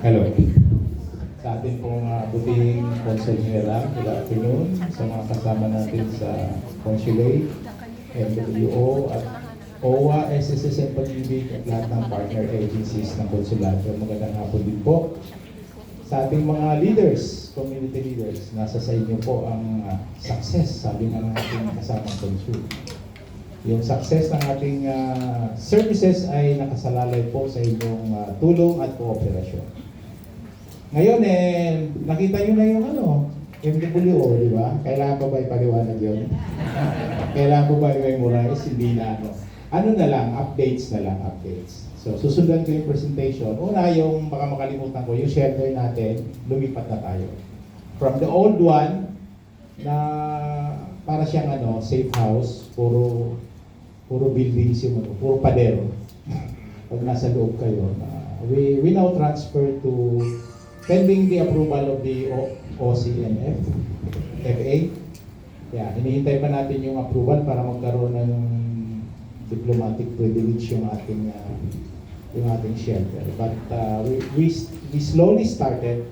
Hello. Sa ating pong buting konsulyera, good afternoon sa mga kasama natin sa consulate, MWO at OWA, SSS, Pag-ibig at lahat ng partner agencies ng konsulado. Magandang hapon din po. Sa ating mga leaders, community leaders, nasa sa inyo po ang success, sabi nga ng ating kasamang konsul. Yung success ng ating services ay nakasalalay po sa inyong tulong at kooperasyon. Ngayon nakita nyo na yung MWO, di ba? Kailangan pa ba ipaliwanag yun? Kailangan pa ba i-memorize? Hindi na ano na lang, updates na lang, updates. So, susundan ko yung presentation. Una, yung baka makalimutan ko, yung shelter natin, lumipat na tayo. From the old one, na para siyang safe house, puro buildings yung puro padero. Pag nasa loob kayo, we now transfer to pending the approval of the OCNF, FA. Yeah, hinihintay pa natin yung approval para magkaroon ng diplomatic privilege yung ating shelter. But we slowly started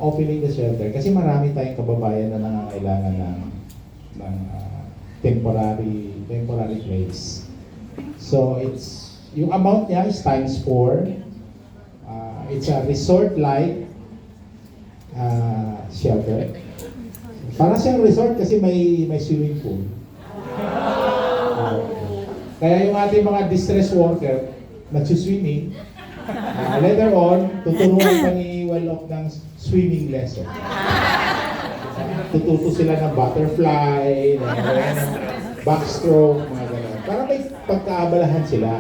opening the shelter kasi marami tayong kababayan na nangangailangan ng temporary place. So yung amount niya is times 4. It's a resort-like shelter. Para siyang resort kasi may swimming pool. Kaya yung ating mga distress worker, nagsuswimming, later on, tuturuan pa ni Wellok ng swimming lesson. Tututo sila ng butterfly, ng backstroke, mga ganun. Para may pagkaabalahan sila.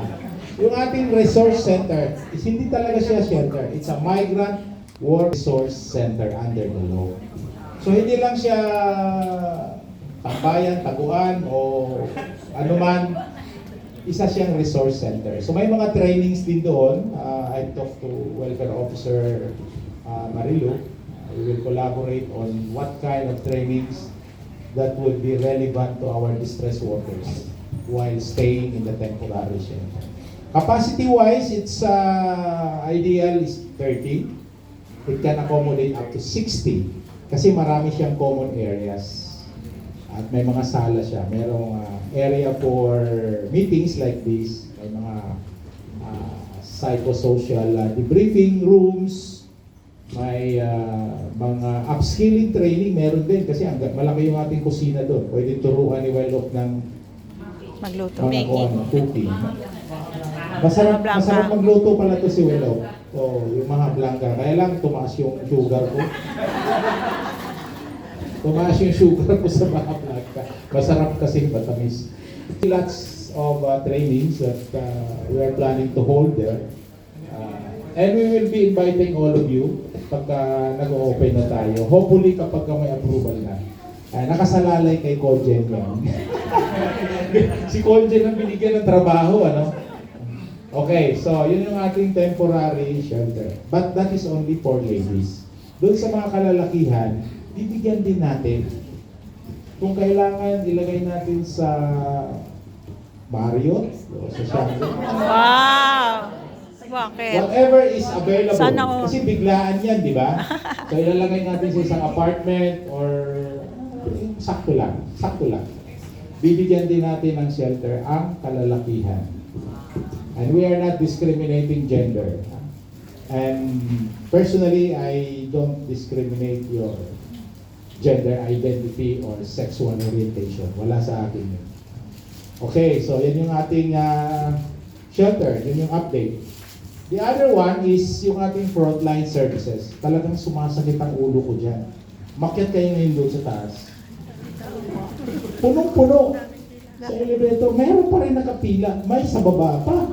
Yung ating resource center is hindi talaga siya shelter. It's a migrant work resource center under the law. So hindi lang siya tambayan, taguan o anuman, isa siyang resource center. So may mga trainings din doon. I talked to Welfare Officer Marilu. We will collaborate on what kind of trainings that would be relevant to our distress workers while staying in the temporary shelter. Capacity-wise, it's ideal is 30. It can accommodate up to 60 kasi marami siyang common areas. At may mga sala siya. Merong area for meetings like this. May mga psychosocial debriefing rooms. May mga upskilling training. Meron din kasi malaki yung ating kusina doon. Pwede turuan ni Wellok ng magluto. Cooking. Masarap magluto pala to si Wellok. Yung mga blanca. Kaya lang tumaas yung sugar ko. Tumaas yung sugar ko sa mga blanca. Masarap kasi matamis. Lots of trainings that we are planning to hold there. And we will be inviting all of you pagka nag-open na tayo. Hopefully kapag may approval na. Nakasalalay kay Conjen yan. Si Conjen ang binigyan ng trabaho, Okay, so yun yung ating temporary shelter. But that is only for ladies. Doon sa mga kalalakihan, bibigyan din natin. Kung kailangan, ilagay natin sa Marriott o sa Shangri-La. Wow! Bakit? Whatever is available. Sana all. Kasi biglaan yan, di ba? So ilalagay natin sa isang apartment or sakto lang. Bibigyan din natin ng shelter ang kalalakihan. And we are not discriminating gender. And personally, I don't discriminate your gender identity or sexual orientation. Wala sa akin yun. Okay, so yan yung ating shelter. Yun yung update. The other one is yung ating frontline services. Talagang sumasakit ang ulo ko dyan. Makyat kayo ngayon doon sa taas. Punong-puno. Sa elevator, meron pa rin nakapila. May sa baba pa.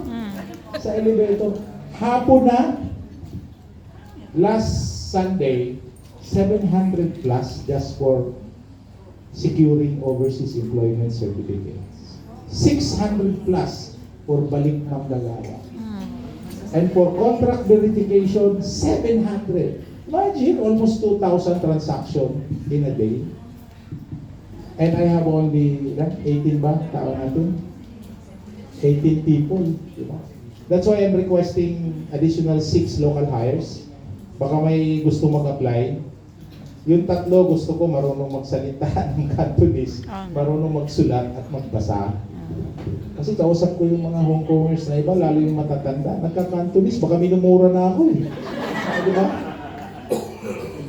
Sa elevator. Hapon na, last Sunday, 700 plus just for securing overseas employment certificates. 600 plus for balik ng Dagala. And for contract verification, 700. Imagine, almost 2,000 transactions in a day. And I have only 18 ba? Tao natin? 18 people. Diba? That's why I'm requesting additional 6 local hires baka may gusto mag-apply. Yung tatlo, gusto ko marunong magsalita ng Cantonese, marunong magsulat at magbasa. Kasi kausap ko yung mga Hong Kongers na iba, lalo yung matatanda, nagka-Cantonese, baka minumura na ako eh. Di ba?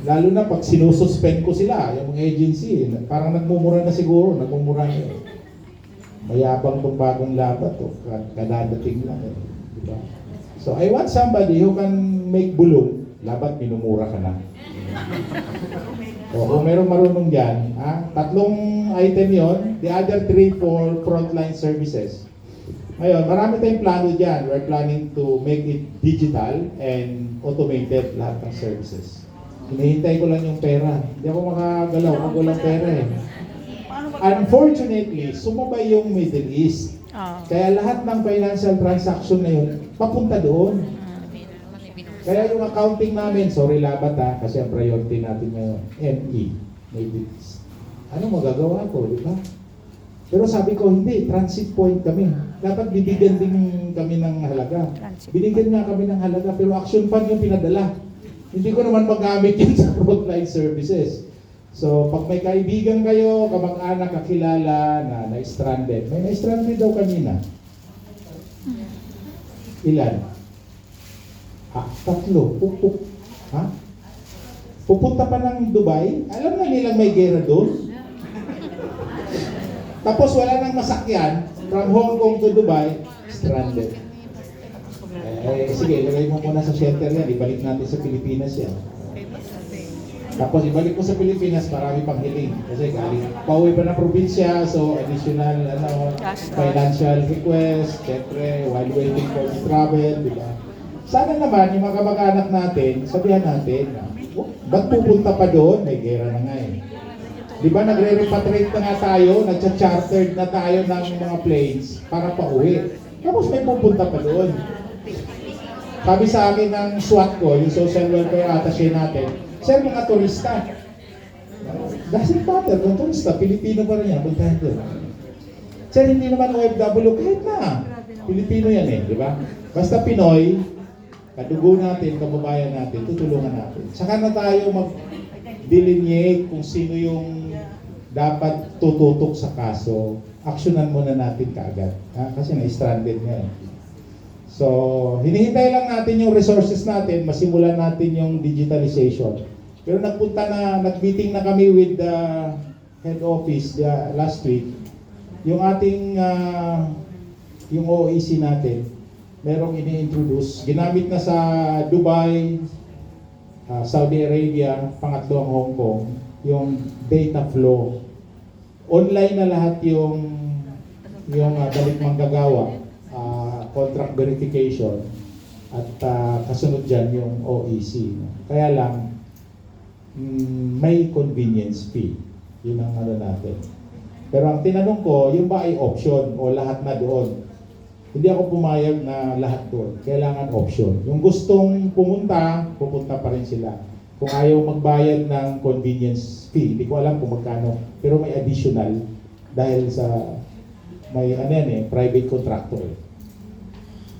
Lalo na pag sinususpend ko sila, yung mga agency, parang nagmumura na siguro, nagmumura na eh. Mayabang tong bagong labat, oh, kadadating lang eh. Di ba? So I want somebody who can make bulong, labat minumura ka na. O kung meron marunong dyan, tatlong item yon, the other 3 for frontline services. Ngayon, marami tayong plano dyan. We're planning to make it digital and automated lahat ng services. Hinihintay ko lang yung pera. Hindi ako makagalaw pag walang pera eh. Unfortunately, sumabay yung Middle East. Kaya lahat ng financial transaction na yun, papunta doon. Kaya yung accounting namin, sorry labat kasi ang priority natin ngayon, ME, Middle East. Ano magagawa ko, di ba? Pero sabi ko, hindi, transit point kami. Dapat bibigyan din kami ng halaga. Binigyan nga kami ng halaga, pero action fund yung pinadala. Hindi ko naman magamit yun sa frontline services. So, pag may kaibigan kayo, kamag-anak, kakilala na na-stranded, may na-stranded daw kanina. Ilan? 3. Pupuk. Ha? Pupunta pa ng Dubai? Alam na nilang may gera doon? Tapos wala nang masakyan from Hong Kong to Dubai, stranded. Sige, ilagay mo muna sa shelter yan. Ibalik natin sa Pilipinas yan. Tapos ibalik mo sa Pilipinas, marami pang hiling. Kasi galing, pauwi pa ng probinsya, so additional financial request, syempre, while waiting for the travel, di ba? Sana naman, yung mga kamag-anak natin, sabihan natin, ba't pupunta pa doon? May gera na nga eh. Di ba nagre-repatriate na nga tayo, nagcha-chartered na tayo ng mga planes para pauwi. Tapos may pupunta pa doon. Sabi sa akin ng SWAT ko, yung social welfare attaché natin, sir, mga turista. Doesn't matter, kung turista, Pilipino pa rin yan, puntahan doon. Sir, hindi naman OFW, kahit na. Pilipino yan eh, di ba? Basta Pinoy, kadugo natin, kababayan natin, tutulungan natin. Saka na tayo mag-delineate kung sino yung dapat tututok sa kaso. Aksyonan muna natin kaagad. Kasi na-stranded nga eh. So, hinihintay lang natin yung resources natin, masimulan natin yung digitalization. Pero nag-meeting na kami with the head office last week. Yung ating, yung OEC natin, merong ini-introduce. Ginamit na sa Dubai, Saudi Arabia, pangatlo ang Hong Kong, yung data flow. Online na lahat yung balik manggagawa, contract verification, at kasunod dyan yung OEC. Kaya lang, may convenience fee. Yun ang ano natin. Pero ang tinanong ko, yung ba ay option o lahat na doon? Hindi ako pumayag na lahat doon. Kailangan option. Yung gustong pumunta pa rin sila. Kung ayaw magbayad ng convenience fee, hindi ko alam kung magkano. Pero may additional dahil sa may private contractor.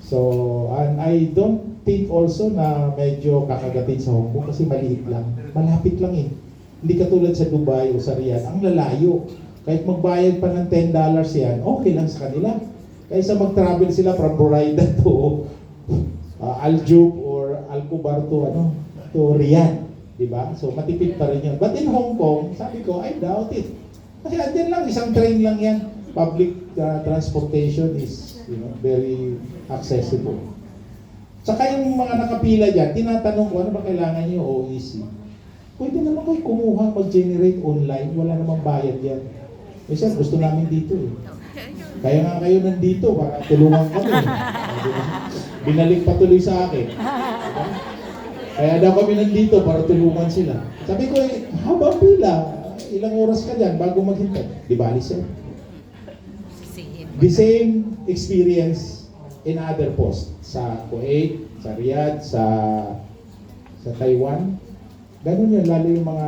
So, and I don't think also na medyo kakagatin sa Hong Kong kasi maliit lang. Malapit lang eh. Hindi katulad sa Dubai o sa Riyadh. Ang lalayo. Kahit magbayad pa ng $10 yan, okay lang sa kanila. Kaysa mag-travel sila from Buraida to Aljub or Al-Kubar to Riyadh, di ba? So matipid pa rin yun. But in Hong Kong, sabi ko, I doubt it. Kasi andyan lang, isang train lang yan. Public transportation is very accessible. Saka yung mga nakapila dyan, tinatanong ko, ano ba kailangan niyo OEC? Pwede naman kayo kumuha, mag-generate online, wala namang bayad yan. Eh sir, gusto namin dito eh. Kaya nga kayo nandito para tulungan kami. Binalik patuloy sa akin. Kaya daw kami nandito para tulungan sila. Sabi ko, habang pila, ilang oras ka dyan bago maghintay? Di bali sir. The same experience in other posts. Sa Kuwait, sa Riyadh, sa Taiwan. Ganun yun, lalo yung mga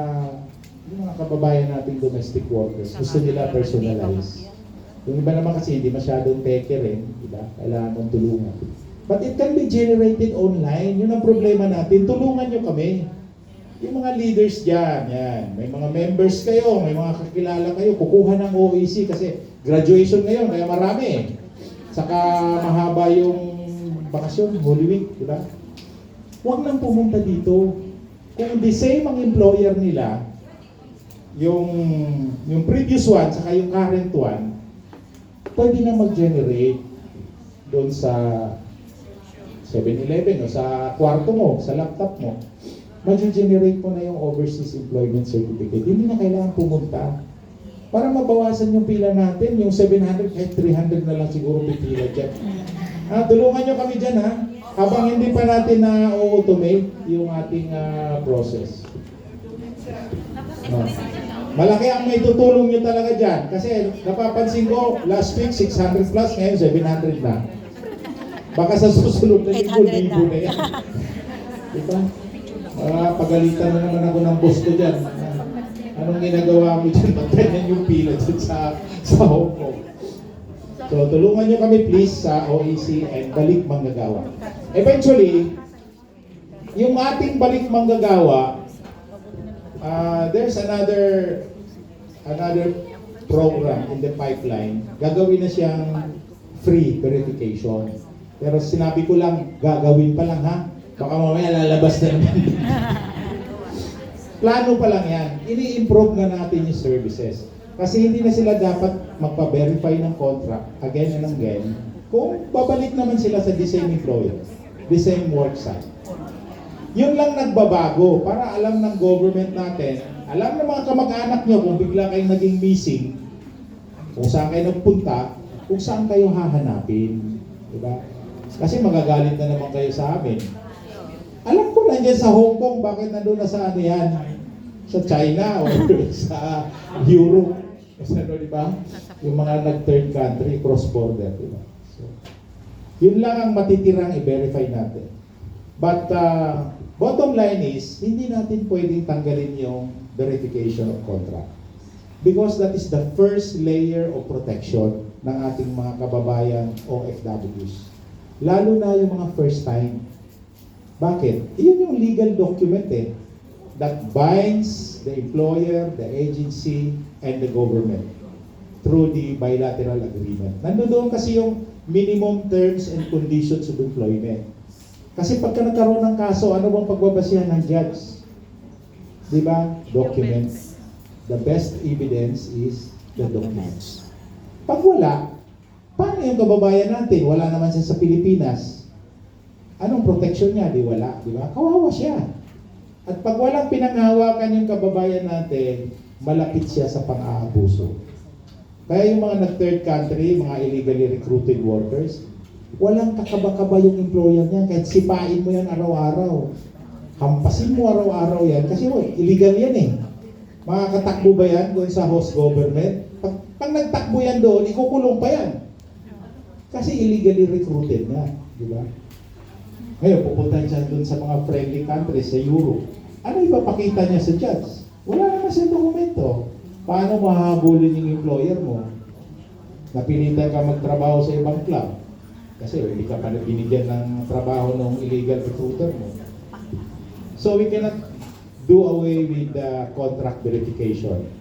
kababayan nating domestic workers. Gusto nila personalize. Yung iba naman kasi hindi masyadong teke rin, diba? Kailangan mong tulungan. But it can be generated online. Yun ang problema natin. Tulungan nyo kami. Yung mga leaders dyan, yan. May mga members kayo, may mga kakilala kayo, kukuha ng OEC kasi graduation ngayon, kaya marami. Saka mahaba yung bakasyon, Holy Week, di ba? Huwag nang pumunta dito. Kung the same ang employer nila, yung previous one, saka yung current one, pwede na mag-generate doon sa 7-Eleven o sa kwarto mo, sa laptop mo. Mag-generate mo na yung overseas employment certificate. Hindi na kailangan pumunta. Para mabawasan yung pila natin, yung 700 kahit 300 na lang siguro pipila dyan. Tulungan nyo kami dyan ha. Habang hindi pa natin na-automate yung ating process. Malaki ang may tutulong nyo talaga dyan. Kasi napapansin ko, last week 600 plus, ngayon 700 na. Baka sa susunod na linggo, 800 libo na yan. Diba? Pagalitan na naman ako ng boss ko dyan. Anong ginagawa mo dyan? Ba't ganyan yung pila dyan sa Hong Kong? So, tulungan nyo kami please sa OEC and Balik Manggagawa. Eventually, yung ating Balik Manggagawa, there's another program in the pipeline. Gagawin na siyang free verification. Pero sinabi ko lang, gagawin pa lang ha. Baka mamaya lalabas na naman. Plano pa lang yan. Ini-improve na natin yung services. Kasi hindi na sila dapat magpa-verify ng contract again and again kung babalik naman sila sa the same employer, the same work site. Yun lang nagbabago para alam ng government natin, alam ng mga kamag-anak nyo kung bigla kayong naging missing, kung saan kayo nagpunta, kung saan kayo hahanapin. Diba? Kasi magagalit na naman kayo sa amin. Alam ko nandiyan sa Hong Kong, bakit nandun na sa ano yan? Sa China or sa Europe. Kasi ano, di ba? Yung mga nag-third country, cross-border, di ba? So, yun lang ang matitirang i-verify natin. But bottom line is, hindi natin pwedeng tanggalin yung verification of contract. Because that is the first layer of protection ng ating mga kababayan OFWs. Lalo na yung mga first time. Bakit? Iyon yung legal document that binds the employer, the agency, and the government through the bilateral agreement. Nandoon kasi yung minimum terms and conditions of employment. Kasi pagka nagkaroon ng kaso, ano bang pagbabasihan ng judge? Di ba? Documents. The best evidence is the documents. Pag wala, paano yung kababayan natin? Wala naman siya sa Pilipinas. Anong protection niya? Di wala. Di ba? Kawawa siya. At pag walang pinanghawakan yung kababayan natin, malapit siya sa pang-aabuso. Kaya yung mga nag-third country, mga illegally recruited workers, walang kakaba-kaba yung employer niya. Kahit sipain mo yan araw-araw. Hampasin mo araw-araw yan. Kasi illegal yan eh. Makakatakbo ba yan doon sa host government? Pag nagtakbo yan doon, ikukulong pa yan. Kasi illegally recruited na. Di ba? Ngayon, pupunta siya doon sa mga friendly countries sa Europe. Ano ipapakita niya sa judge? Wala naman siyang dokumento. Paano mahahabulin yung employer mo? Napilitan ka magtrabaho sa ibang club. Kasi hindi ka pa binigyan ng trabaho ng illegal recruiter mo. So we cannot do away with the contract verification.